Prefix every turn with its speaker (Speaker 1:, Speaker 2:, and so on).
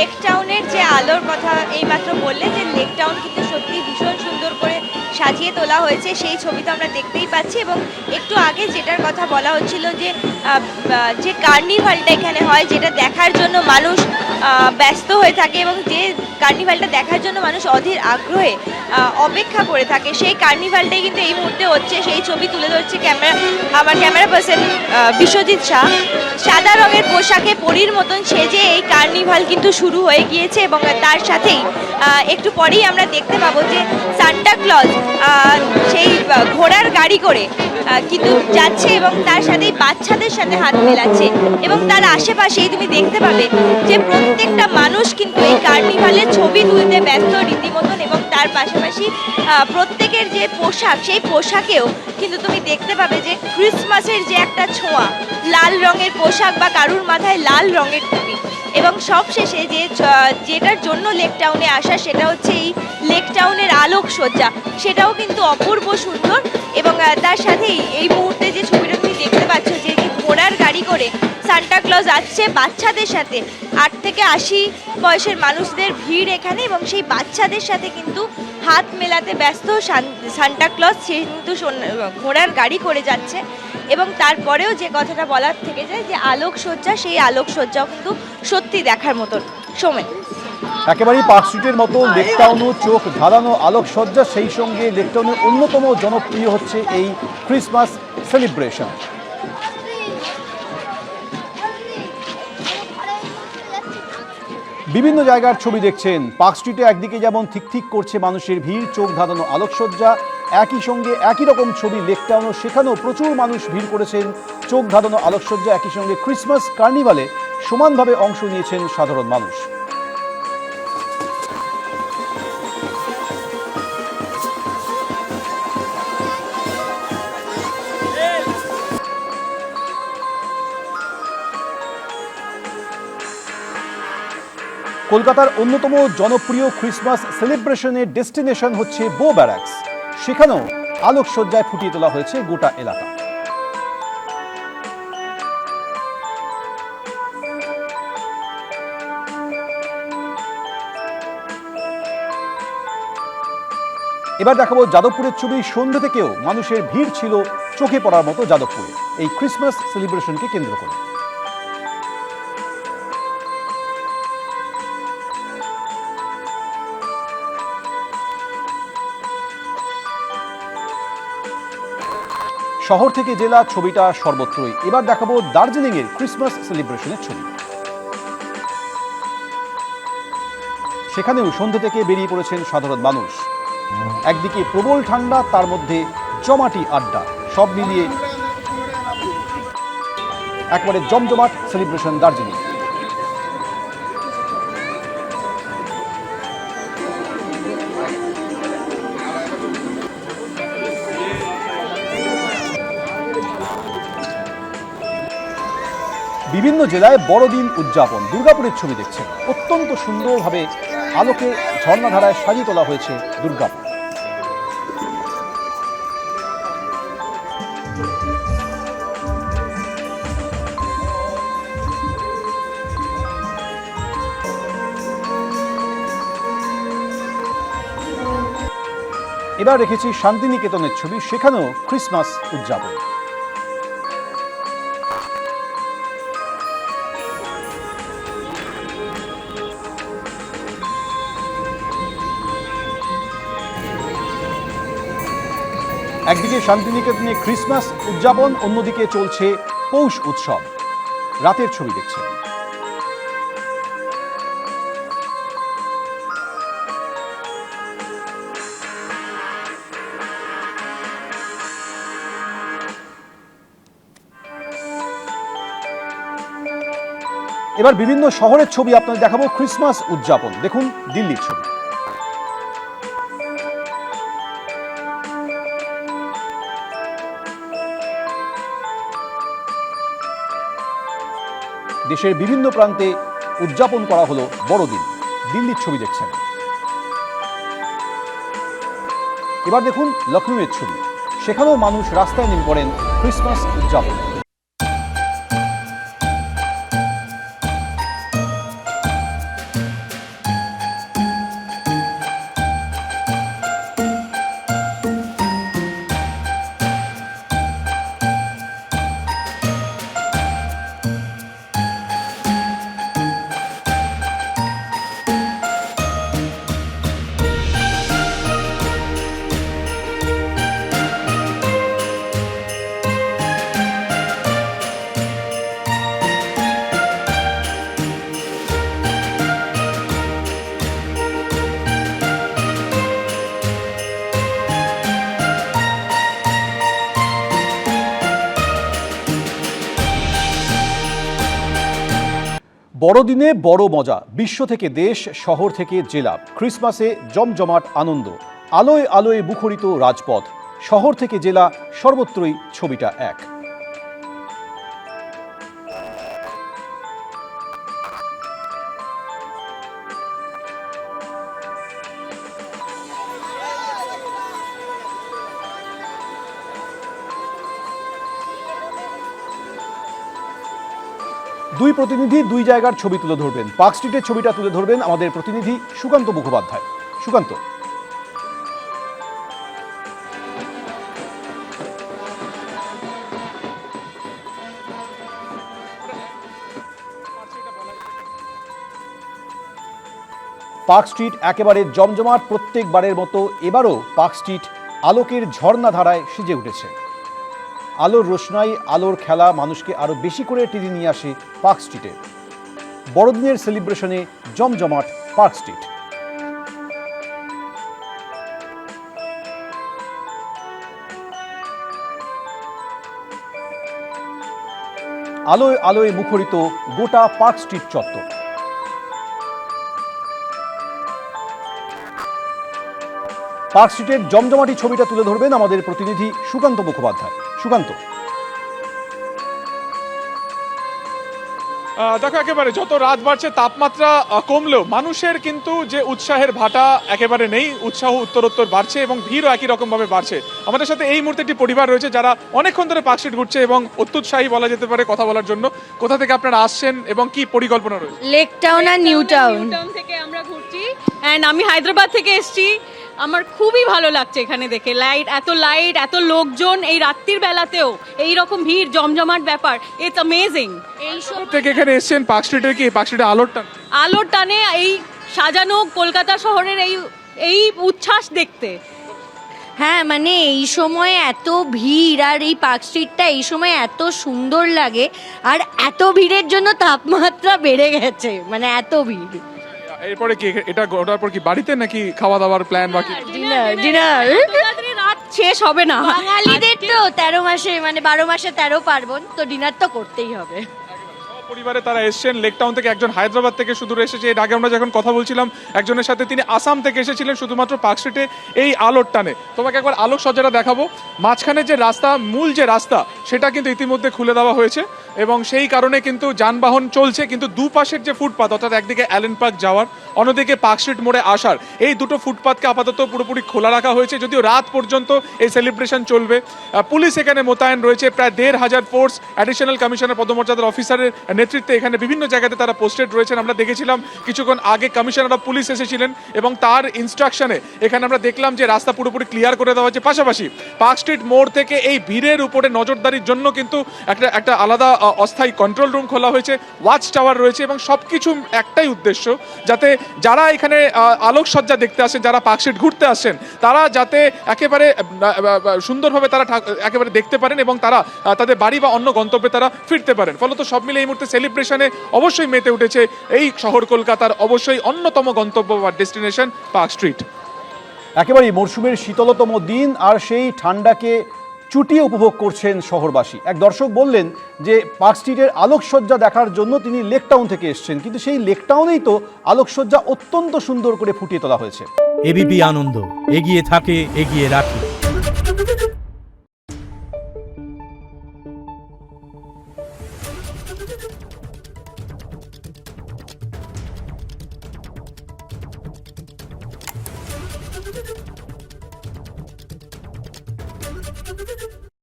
Speaker 1: Lake টাউনের যে আলোর কথা এইমাত্র বললে, যে লেক টাউন কিন্তু সত্যি ভীষণ সুন্দর করে সাজিয়ে তোলা হয়েছে, সেই ছবি তো আমরা দেখতেই পাচ্ছি। এবং একটু আগে যেটার কথা বলা হচ্ছিল যে কার্নিভালটা এখানে হয়, যেটা দেখার জন্য মানুষ ব্যস্ত হয়ে থাকে এবং যে কার্নিভালটা দেখার জন্য মানুষ অধীর আগ্রহে অপেক্ষা করে থাকে, সেই কার্নিভালটাই কিন্তু এই মুহূর্তে হচ্ছে। সেই ছবি তুলে ধরছে আমার ক্যামেরা পার্সন বিশ্বজিৎ শাহ। সাদা রঙের পোশাকে পরীর মতন সেজে এই কার্নিভাল কিন্তু শুরু হয়ে গিয়েছে এবং তার সাথেই একটু পরেই আমরা দেখতে পাবো যে সান্টা ক্লজ সেই ঘোড়ার গাড়ি করে কিন্তু যাচ্ছে এবং তার সাথেই বাচ্চাদের সাথে হাত মেলাচ্ছে। এবং তার আশেপাশেই তুমি দেখতে পাবে যে প্রত্যেকটা মানুষ কিন্তু এই কার্নিভালের ছবি তুলতে ব্যস্ত রীতিমতন। এবং তার পাশাপাশি প্রত্যেকের যে পোশাক, সেই পোশাকেও কিন্তু তুমি দেখতে পাবে যে ক্রিসমাসের যে একটা ছোঁয়া, লাল রঙের পোশাক বা কারুর মাথায় লাল রঙের টুপি। এবং সবশেষে যেটার জন্য লেক টাউনে আসা, সেটা হচ্ছে এই লেক টাউনের আলোকসজ্জা, সেটাও কিন্তু অপূর্ব সুন্দর। এবং তার সাথেই এই মুহূর্তে যে ছবিটা তুমি দেখতে পাচ্ছ, যে ঘোড়ার গাড়ি করে সান্টা ক্লজ আসছে বাচ্চাদের সাথে, 8 থেকে 80 বয়সের মানুষদের ভিড় এখানে। এবং সেই বাচ্চাদের সাথে কিন্তু হাত মেলাতে ব্যস্ত সান্টা ক্লজ, সে কিন্তু ঘোড়ার গাড়ি করে যাচ্ছে। এবং তারপরেও যে কথাটা বলার থেকে যায়, যে আলোকসজ্জা, সেই আলোকসজ্জাও কিন্তু সত্যি দেখার মতন। সোমেন,
Speaker 2: একেবারেই পার্ক স্ট্রিটের মতো লেক টাউনও চোখ ধাঁধানো আলোকসজ্জা, সেই সঙ্গে লেক টাউনের অন্যতম জনপ্রিয় হচ্ছে এই ক্রিসমাস সেলিব্রেশন। বিভিন্ন জায়গার ছবি দেখছেন। পার্ক স্ট্রিটে একদিকে যেমন ঠিক ঠিক করছে মানুষের ভিড়, চোখ ধাঁধানো আলোকসজ্জা, একই সঙ্গে একই রকম ছবি লেক টাউনও, সেখানেও প্রচুর মানুষ ভিড় করেছেন, চোখ ধাঁধানো আলোকসজ্জা। একই সঙ্গে ক্রিসমাস কার্নিভালে সমানভাবে অংশ নিয়েছেন সাধারণ মানুষ। কলকাতার অন্যতম জনপ্রিয় ক্রিসমাস সেলিব্রেশনের ডেস্টিনেশন হচ্ছে বো ব্যারাকস। সেখানেও আলোকসজ্জায় ফুটিয়ে তোলা হয়েছে গোটা এলাকা। এবার দেখাবো যাদবপুরের ছবি। সন্ধ্যে থেকেও মানুষের ভিড় ছিল চোখে পড়ার মতো যাদবপুরে এই ক্রিসমাস সেলিব্রেশনকে কেন্দ্র করে। শহর থেকে জেলা, ছবিটা সর্বত্রই। এবার দেখাবো দার্জিলিং এর ক্রিসমাস সেলিব্রেশনের ছবি। সেখানেও সন্ধ্যে থেকে বেরিয়ে পড়েছেন সাধারণ মানুষ। একদিকে প্রবল ঠান্ডা, তার মধ্যে জমাটি আড্ডা, সব মিলিয়ে একবারে জমজমাট সেলিব্রেশন দার্জিলিং। বিভিন্ন জেলায় বড়দিন উদযাপন। দুর্গাপুরের ছবি দেখছেন। অত্যন্ত সুন্দরভাবে আলোকে ঝর্ণাধারায় সাজিয়ে তোলা হয়েছে দুর্গাপুর। এবার রেখেছি শান্তিনিকেতনের ছবি। সেখানেও ক্রিসমাস উদযাপন। একদিকে শান্তিনিকেতনে ক্রিসমাস উদযাপন, অন্যদিকে চলছে পৌষ উৎসব। রাতের ছবি দেখছেন। এবার বিভিন্ন শহরের ছবি আপনাদের দেখাবো ক্রিসমাস উদযাপন। দেখুন দিল্লির ছবি। দেশের বিভিন্ন প্রান্তে উদযাপন করা হলো বড়দিন। দিল্লির ছবি দেখছেন। এবার দেখুন লখনউয়ের ছবি। সেখানেও মানুষ রাস্তায় নেমে পড়েন ক্রিসমাস উদযাপন। বড়দিনে বড় মজা, বিশ্ব থেকে দেশ, শহর থেকে জেলা, ক্রিসমাসে জমজমাট আনন্দ, আলোয় আলোয় মুখরিত রাজপথ, শহর থেকে জেলা, সর্বত্রই ছবিটা এক। দুই প্রতিনিধি দুই জায়গার ছবি তুলে ধরবেন। পার্ক স্ট্রিটের ছবিটা তুলে ধরবেন আমাদের প্রতিনিধি সুকান্ত মুখোপাধ্যায়। সুকান্ত, পার্ক স্ট্রিট একেবারে জমজমাট, প্রত্যেকবারের মতো এবারও পার্ক স্ট্রিট আলোকের ঝর্ণাধারায় সেজে উঠেছে। আলোর রোশনাই, আলোর খেলা মানুষকে আরো বেশি করে টেনে নিয়ে আসে পার্ক স্ট্রিটে। বড়দিনের সেলিব্রেশনে জমজমাট পার্ক স্ট্রিট। আলোয় আলোয় মুখরিত গোটা পার্ক স্ট্রিট চত্বর। পার্ক স্ট্রিটের জমজমাটি ছবিটা তুলে ধরবেন আমাদের প্রতিনিধি সুকান্ত মুখোপাধ্যায়। সুকান্ত,
Speaker 3: দেখো, একেবারে যত রাত বাড়ছে তাপমাত্রা কমলেও মানুষের কিন্তু যে উৎসাহের ভাটা একেবারে নেই। উৎসাহ উত্তরোত্তর বাড়ছে এবং ভিড়ও একই রকম ভাবে বাড়ছে। আমাদের সাথে এই মুহূর্তে একটি পরিবার রয়েছে যারা অনেকক্ষণ ধরে পার্ক স্ট্রিট ঘুরছে এবং অত্যুৎসাহী বলা যেতে পারে কথা বলার জন্য। কোথা থেকে আপনারা আসছেন এবং কি পরিকল্পনা রয়েছে?
Speaker 4: লেক টাউন আর নিউ টাউন
Speaker 5: থেকে আমরা ঘুরছি অ্যান্ড আমি হায়দ্রাবাদ থেকে এসেছি। আমার খুবই ভালো লাগছে এখানে দেখে, লাইট, এত লোকজন এই রাত্রির বেলাতেও এই রকম ভিড় জমজমাট ব্যাপার, ইটস অ্যামেজিং। এই
Speaker 3: থেকে এখানে এসেছেন পার্ক স্ট্রিটের, কি পার্ক স্ট্রিটের
Speaker 5: আলোর টানে এই সাজানো কলকাতা শহরের এই উচ্ছ্বাস দেখতে।
Speaker 4: হ্যাঁ, মানে এই সময় এত ভিড় আর এই পার্ক স্ট্রিটটা এই সময় এত সুন্দর লাগে, আর এত ভিড়ের জন্য তাপমাত্রা বেড়ে গেছে, মানে এত ভিড়।
Speaker 3: এরপরে কি এটা ওটার পর কি বাড়িতে নাকি খাওয়া দাওয়ার প্ল্যান বাকি?
Speaker 4: ডিনার
Speaker 5: রাত শেষ হবে না
Speaker 4: বাঙালিদের তো 13 মাসে, মানে 12 মাসে 13 পার্বণ, তো ডিনার তো করতেই হবে।
Speaker 3: পরিবারে তারা এসেছেন লেক টাউন থেকে, একজন হায়দ্রাবাদ থেকে সুদূর এসেছে। এর আগে আমরা যখন কথা বলছিলাম একজনের সাথে, তিনি আসাম থেকে এসেছিলেন শুধুমাত্র পার্ক স্ট্রিটে এই আলোর টানে। তোমাকে একবার আলোক সজ্জাটা দেখাবো। মাঝখানে যে রাস্তা, মূল যে রাস্তা, সেটা কিন্তু ইতিমধ্যে খুলে দেওয়া হয়েছে এবং সেই কারণে কিন্তু যানবাহন চলছে, কিন্তু দুপাশের যে ফুটপাথ, অর্থাৎ একদিকে অ্যালেন পার্ক যাওয়ার, অন্যদিকে পার্ক স্ট্রিট মোড়ে আসার, এই দুটো ফুটপাথকে আপাতত পুরোপুরি খোলা রাখা হয়েছে। যদিও রাত পর্যন্ত এই সেলিব্রেশন চলবে। পুলিশ এখানে মোতায়েন রয়েছে, প্রায় 1500 ফোর্স, অ্যাডিশনাল কমিশনার পদমর্যাদার অফিসারের নেতৃত্বে এখানে বিভিন্ন জায়গাতে তারা পোস্টেড রয়েছেন। আমরা দেখেছিলাম কিছুক্ষণ আগে কমিশনার অফ পুলিশ এসেছিলেন এবং তার ইনস্ট্রাকশনে এখানে আমরা দেখলাম যে রাস্তা পুরোপুরি ক্লিয়ার করে দেওয়া হয়েছে। পাশাপাশি পার্ক স্ট্রিট মোড় থেকে এই ভিড়ের উপরে নজরদারির জন্য কিন্তু একটা আলাদা অস্থায়ী কন্ট্রোল রুম খোলা হয়েছে, ওয়াচ টাওয়ার রয়েছে এবং সবকিছু একটাই উদ্দেশ্য, যাতে যারা এখানে আলোকসজ্জা দেখতে আসেন, যারা পার্ক স্ট্রিট ঘুরতে আসেন, তারা যাতে একেবারে সুন্দরভাবে তারা একেবারে দেখতে পারেন এবং তারা তাদের বাড়ি বা অন্য গন্তব্যে তারা ফিরতে পারেন। ফলত সব মিলে এই মুহূর্তে সেলিব্রেশনে অবশ্যই মেতে উঠেছে এই শহর কলকাতার অবশ্যই অন্যতম গন্তব্য বা ডেস্টিনেশন পার্ক স্ট্রিট।
Speaker 2: একেবারেই মরশুমের শীতলতম দিন আর সেই ঠান্ডাকে চুটিয়ে উপভোগ করছেন শহরবাসী। এক দর্শক বললেন যে পার্ক স্ট্রিটের আলোকসজ্জা দেখার জন্য তিনি লেক টাউন থেকে এসেছেন, কিন্তু সেই লেক টাউনেই তো আলোকসজ্জা অত্যন্ত সুন্দর করে ফুটিয়ে তোলা হয়েছে।
Speaker 6: এবিপি আনন্দ এগিয়ে থাকে, এগিয়ে রাখে।